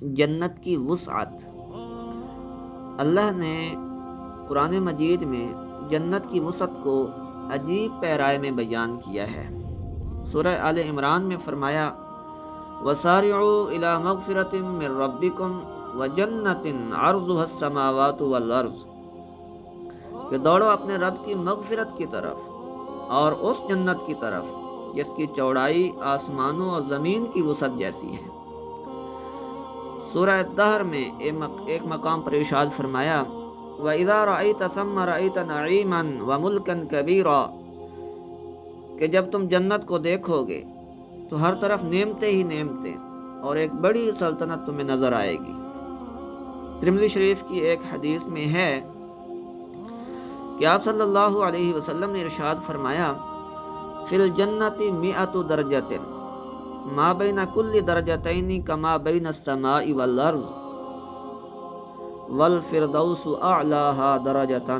جنت کی وسعت۔ اللہ نے قرآن مجید میں جنت کی وسعت کو عجیب پیرائے میں بیان کیا ہے۔ سورہ آل عمران میں فرمایا وَسَارِعُوا إِلَى مَغْفِرَةٍ مِّن رَّبِّكُمْ وَجَنَّةٍ عَرْضُهَا السَّمَاوَاتُ وَالْأَرْضُ کہ دوڑو اپنے رب کی مغفرت کی طرف اور اس جنت کی طرف جس کی چوڑائی آسمانوں اور زمین کی وسعت جیسی ہے۔ سورہ الدہر میں ایک مقام پر ارشاد فرمایا وَإِذَا رَأَيْتَ ثَمَّ رَأَيْتَ نَعِيمًا وَمُلْكًا كَبِيرًا کہ جب تم جنت کو دیکھو گے تو ہر طرف نعمتیں ہی نعمتیں اور ایک بڑی سلطنت تمہیں نظر آئے گی۔ ترمذی شریف کی ایک حدیث میں ہے کہ آپ صلی اللہ علیہ وسلم نے ارشاد فرمایا فی الجنت 100 درجۃ ما بین کل درجتین کما بین السماء والارض والفردوس اعلاها درجۃ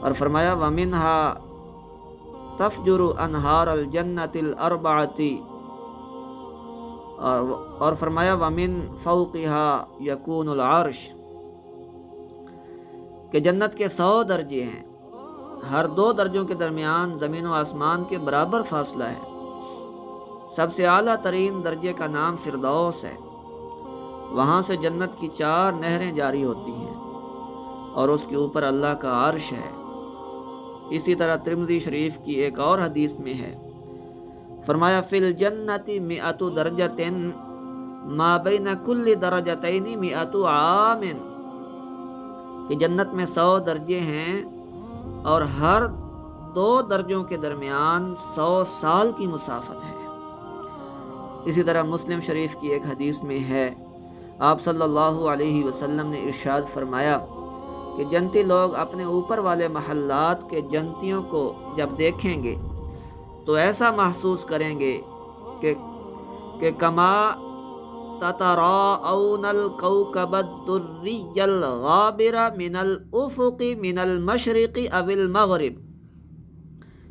اور فرمایا ومنها تفجر انہار الجنت الاربعۃ اور فرمایا ومن فوقها یکون العرش کہ جنت کے 100 درجے ہیں، ہر 2 درجوں کے درمیان زمین و آسمان کے برابر فاصلہ ہے۔ سب سے اعلیٰ ترین درجے کا نام فردوس ہے، وہاں سے جنت کی 4 نہریں جاری ہوتی ہیں اور اس کے اوپر اللہ کا عرش ہے۔ اسی طرح ترمذی شریف کی ایک اور حدیث میں ہے فرمایا فی الجنت 100 درجۃ ما بین کل درجتین 100 عام کہ جنت میں 100 درجے ہیں اور ہر 2 درجوں کے درمیان 100 سال کی مسافت ہے۔ اسی طرح مسلم شریف کی ایک حدیث میں ہے آپ صلی اللہ علیہ وسلم نے ارشاد فرمایا کہ جنتی لوگ اپنے اوپر والے محلات کے جنتیوں کو جب دیکھیں گے تو ایسا محسوس کریں گے کہ کما تتراءون الكوكب الدري الغابر من الافق من المشرق او المغرب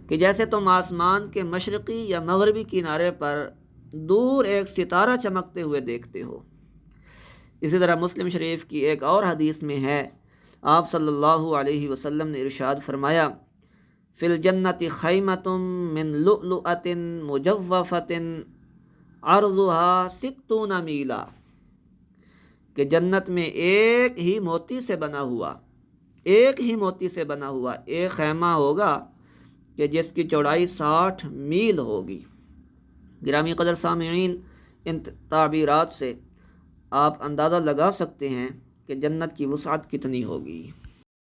کہ جیسے تم آسمان کے مشرقی یا مغربی کنارے پر دور ایک ستارہ چمکتے ہوئے دیکھتے ہو۔ اسی طرح مسلم شریف کی ایک اور حدیث میں ہے آپ صلی اللہ علیہ وسلم نے ارشاد فرمایا فی الجنت خیمۃ من لؤلؤۃ مجوفۃ عرضها 60 میلا کہ جنت میں ایک ہی موتی سے بنا ہوا ایک خیمہ ہوگا کہ جس کی چوڑائی 60 میل ہوگی۔ گرامی قدر سامعین، ان تعبیرات سے آپ اندازہ لگا سکتے ہیں کہ جنت کی وسعت کتنی ہوگی۔